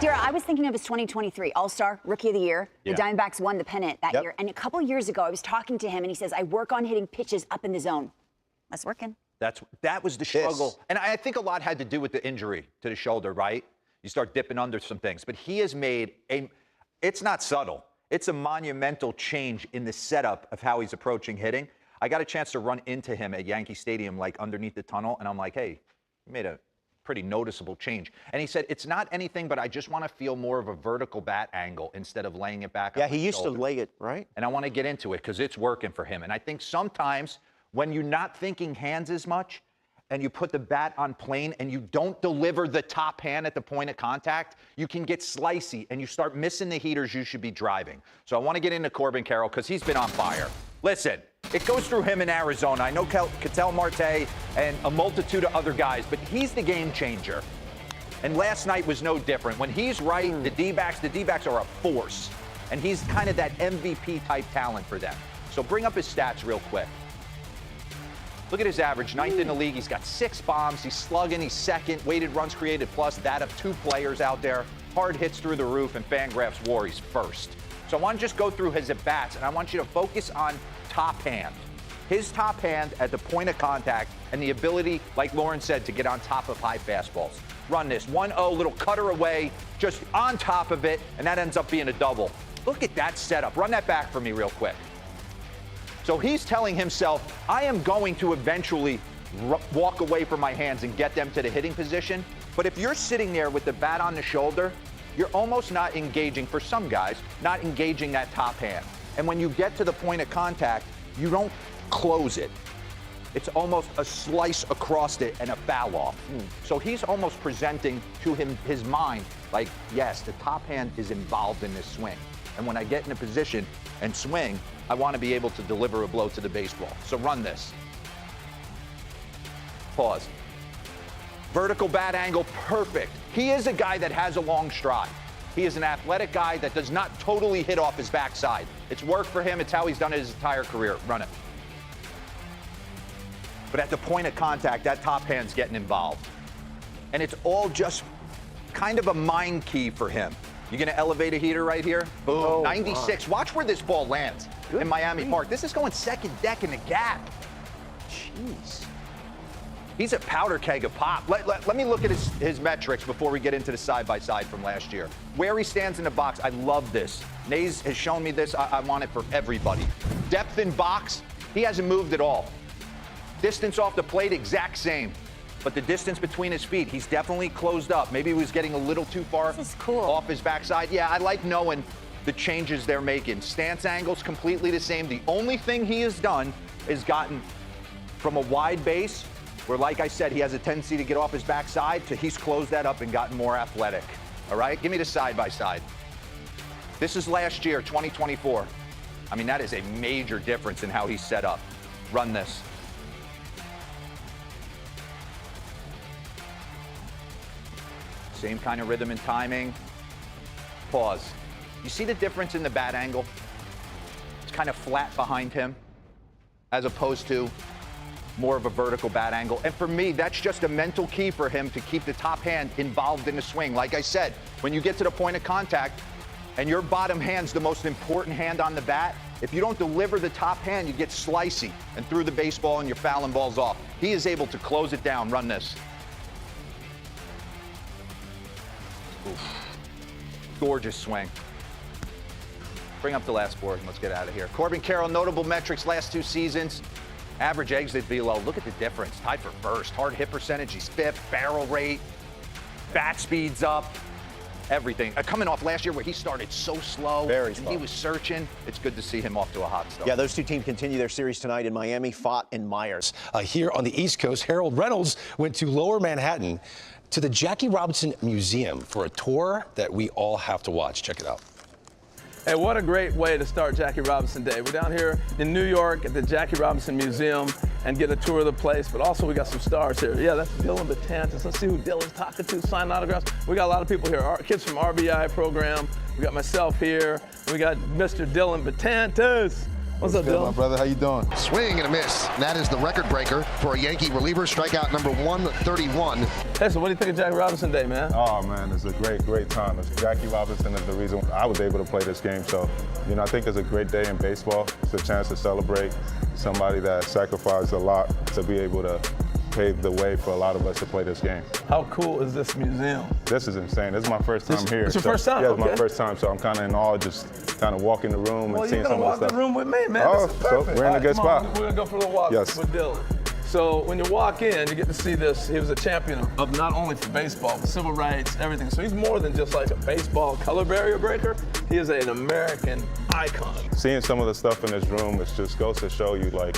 Dara, I was thinking of his 2023 All-Star Rookie of the Year. The Diamondbacks won the pennant that year. And a couple years ago, I was talking to him, and he says, I work on hitting pitches up in the zone. That's working. That was the struggle. And I think a lot had to do with the injury to the shoulder, right? You start dipping under some things. But he has made it's not subtle. It's a monumental change in the setup of how he's approaching hitting. I got a chance to run into him at Yankee Stadium, like underneath the tunnel, and I'm like, hey, you made a pretty noticeable change. And he said, it's not anything, but I just want to feel more of a vertical bat angle instead of laying it back. Yeah, he used to lay it, right? And I want to get into it because it's working for him. And I think sometimes when you're not thinking hands as much and you put the bat on plane and you don't deliver the top hand at the point of contact, you can get slicey and you start missing the heaters you should be driving. So I want to get into Corbin Carroll because he's been on fire. Listen, it goes through him in Arizona. I know Ketel Marte and a multitude of other guys, but he's the game changer. And last night was no different. When he's right, the D-backs are a force. And he's kind of that MVP-type talent for them. So bring up his stats real quick. Look at his average, 9th in the league. He's got 6 bombs. He's slugging. He's second. Weighted runs created plus that of 2 players out there. Hard hits through the roof, and Fangraphs WAR, he's first. So I want to just go through his at-bats, and I want you to focus on top hand. His top hand at the point of contact and the ability, like Lauren said, to get on top of high fastballs. Run this 1-0, little cutter away, just on top of it, and that ends up being a double. Look at that setup. Run that back for me real quick. So he's telling himself, I am going to eventually walk away from my hands and get them to the hitting position. But if you're sitting there with the bat on the shoulder, you're almost not engaging, for some guys, not engaging that top hand. And when you get to the point of contact, you don't close it. It's almost a slice across it and a foul off. So he's almost presenting to his mind like, yes, the top hand is involved in this swing. And when I get in a position and swing, I want to be able to deliver a blow to the baseball. So run this. Pause. Vertical bat angle, perfect. He is a guy that has a long stride. He is an athletic guy that does not totally hit off his backside. It's worked for him. It's how he's done it his entire career. Run it. But at the point of contact, that top hand's getting involved. And it's all just kind of a mind key for him. You're going to elevate a heater right here? Boom. Oh, 96. Wow. Watch where this ball lands in Miami Park. This is going second deck in the gap. Jeez. He's a powder keg of pop. Let me look at his metrics before we get into the side-by-side from last year. Where he stands in the box, I love this. Nays has shown me this. I want it for everybody. Depth in box, he hasn't moved at all. Distance off the plate, exact same. But the distance between his feet, he's definitely closed up. Maybe he was getting a little too far off his backside. Yeah, I like knowing the changes they're making. Stance angle's completely the same. The only thing he has done is gotten from a wide base, where, like I said, he has a tendency to get off his backside, to he's closed that up and gotten more athletic. All right? Give me the side-by-side. This is last year, 2024. I mean, that is a major difference in how he's set up. Run this. Same kind of rhythm and timing. Pause. You see the difference in the bat angle? It's kind of flat behind him, as opposed to more of a vertical bat angle. And for me, that's just a mental key for him to keep the top hand involved in the swing. Like I said, when you get to the point of contact and your bottom hand's the most important hand on the bat, if you don't deliver the top hand, you get slicey and through the baseball and you're fouling balls off. He is able to close it down. Run this. Oof. Gorgeous swing. Bring up the last board and let's get out of here. Corbin Carroll, notable metrics last 2 seasons. Average exit velo, look at the difference. Tied for first. Hard hit percentage, he's 5th. Barrel rate, bat speed's up, everything. Coming off last year where he started so slow. Very slow. And he was searching. It's good to see him off to a hot start. Yeah, those 2 teams continue their series tonight in Miami, Fott and Myers. Here on the East Coast, Harold Reynolds went to Lower Manhattan to the Jackie Robinson Museum for a tour that we all have to watch. Check it out. Hey, what a great way to start Jackie Robinson Day. We're down here in New York at the Jackie Robinson Museum and get a tour of the place, but also we got some stars here. Yeah, that's Dylan Betances. Let's see who Dylan's talking to, sign autographs. We got a lot of people here, our kids from RBI program. We got myself here. We got Mr. Dylan Betances. What's up, good, my Dylan? brother? How you doing? Swing and a miss. And that is the record breaker for a Yankee reliever. Strikeout number 131. Hey, so what do you think of Jackie Robinson Day, man? Oh, man, it's a great time. Jackie Robinson is the reason I was able to play this game. So, I think it's a great day in baseball. It's a chance to celebrate somebody that sacrificed a lot to be able to pave the way for a lot of us to play this game. How cool is this museum? This is insane. This is my first time here. It's your first time? Yeah, it's Okay. my first time, so I'm kind of in awe, just kind of walking the room and seeing some of the walk stuff. the room with me, man. Oh, This is so perfect. we're in a All good come on, spot. We're gonna go for a little walk Yes. with Dylan. So when you walk in, you get to see this. He was a champion of not only for baseball, but civil rights, everything. So he's more than just like a baseball color barrier breaker. He is an American icon. Seeing some of the stuff in this room, it just goes to show you, like,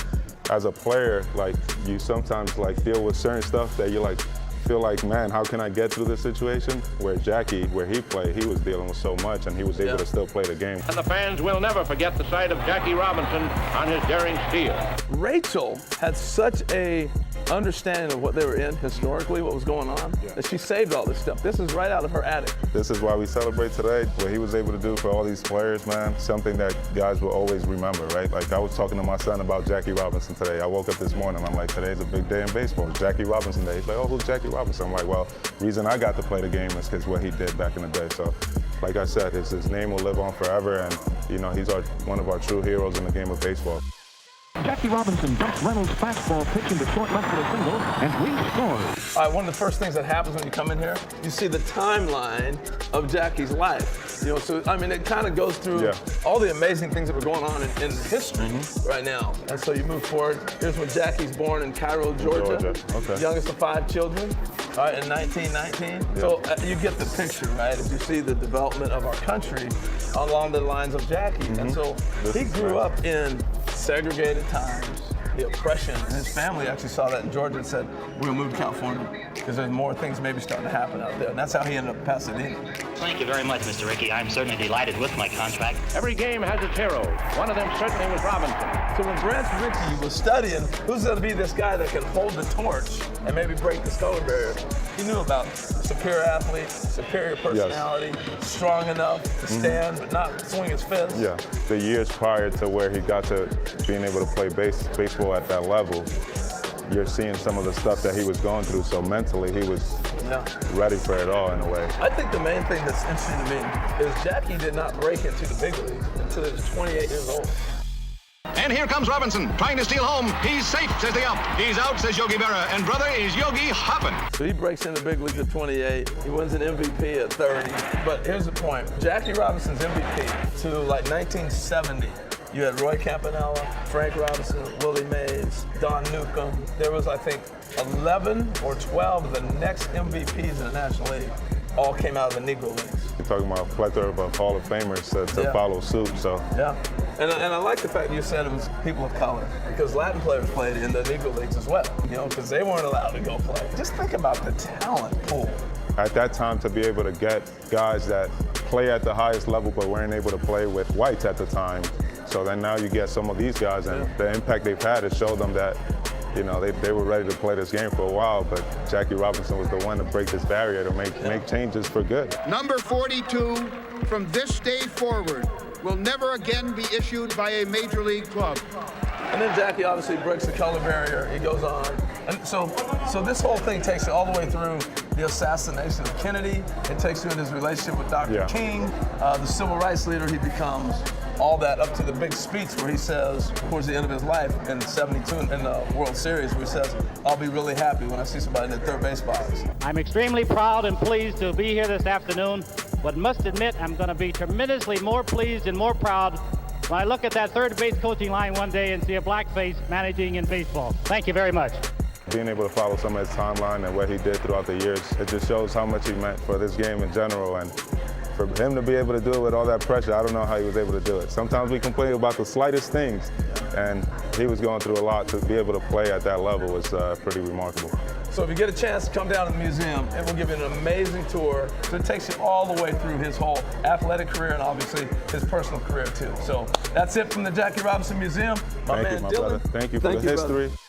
as a player, like, you sometimes, like, deal with certain stuff that you, like, feel like, man, how can I get through this situation? Where Jackie, where he played, he was dealing with so much, and he was able to still play the game. And the fans will never forget the sight of Jackie Robinson on his daring steal. Rachel had such a understanding of what they were in historically, what was going on, that she saved all this stuff. This is right out of her attic. This is why we celebrate today, what he was able to do for all these players, man. Something that guys will always remember, right? Like, I was talking to my son about Jackie Robinson today. I woke up this morning, I'm like, today's a big day in baseball. It's Jackie Robinson Day. He's like, oh, who's Jackie Robinson? I'm like, well, reason I got to play the game is because what he did back in the day. So, like I said, his name will live on forever, and, he's one of our true heroes in the game of baseball. Jackie Robinson dumps Reynolds' fastball pitch into short left for a single, and Reese scores. All right, one of the first things that happens when you come in here, you see the timeline of Jackie's life. So I mean, it kind of goes through all the amazing things that were going on in history right now. And so you move forward. Here's when Jackie's born in Cairo, Georgia. Okay. Youngest of 5 children, all right, in 1919. Yeah. So you get the picture, right? As you see the development of our country along the lines of Jackie. And so he grew up in segregated times, the oppression, and his family actually saw that in Georgia and said, we'll move to California because there's more things maybe starting to happen out there. And that's how he ended up in Pasadena. Thank you very much, Mr. Rickey. I'm certainly delighted with my contract. Every game has its hero. One of them certainly was Robinson. So when Branch Rickey was studying who's going to be this guy that can hold the torch and maybe break the color barrier, he knew about superior athlete, superior personality, strong enough to stand but not swing his fist. Yeah, the years prior to where he got to being able to play baseball at that level, you're seeing some of the stuff that he was going through, so mentally he was ready for it all in a way. I think the main thing that's interesting to me is Jackie did not break into the big leagues until he was 28 years old. And here comes Robinson, trying to steal home. He's safe, says the ump. He's out, says Yogi Berra. And brother, is Yogi hopping. So he breaks into the big leagues at 28. He wins an MVP at 30. But here's the point. Jackie Robinson's MVP to like 1970. You had Roy Campanella, Frank Robinson, Willie Mays, Don Newcomb. There was, I think, 11 or 12 of the next MVPs in the National League all came out of the Negro Leagues. You're talking about a plethora of Hall of Famers to follow suit, so. Yeah, and I like the fact you said it was people of color, because Latin players played in the Negro Leagues as well, because they weren't allowed to go play. Just think about the talent pool. At that time, to be able to get guys that play at the highest level but weren't able to play with whites at the time, so then now you get some of these guys, and the impact they've had has showed them that they were ready to play this game for a while, but Jackie Robinson was the one to break this barrier, to make changes for good. Number 42, from this day forward, will never again be issued by a major league club. And then Jackie obviously breaks the color barrier. He goes on. And so this whole thing takes you all the way through the assassination of Kennedy. It takes you in his relationship with Dr. King, the civil rights leader he becomes. All that up to the big speech where he says, towards the end of his life in '72 in the World Series, where he says, I'll be really happy when I see somebody in the third base box. I'm extremely proud and pleased to be here this afternoon, but must admit I'm going to be tremendously more pleased and more proud when I look at that third base coaching line one day and see a black face managing in baseball. Thank you very much. Being able to follow some of his timeline and what he did throughout the years, it just shows how much he meant for this game in general. And for him to be able to do it with all that pressure, I don't know how he was able to do it. Sometimes we complain about the slightest things, and he was going through a lot. To be able to play at that level was pretty remarkable. So if you get a chance to come down to the museum, it will give you an amazing tour. So it takes you all the way through his whole athletic career and obviously his personal career too. So that's it from the Jackie Robinson Museum. Thank you, my brother. Thank you for the history. Brother.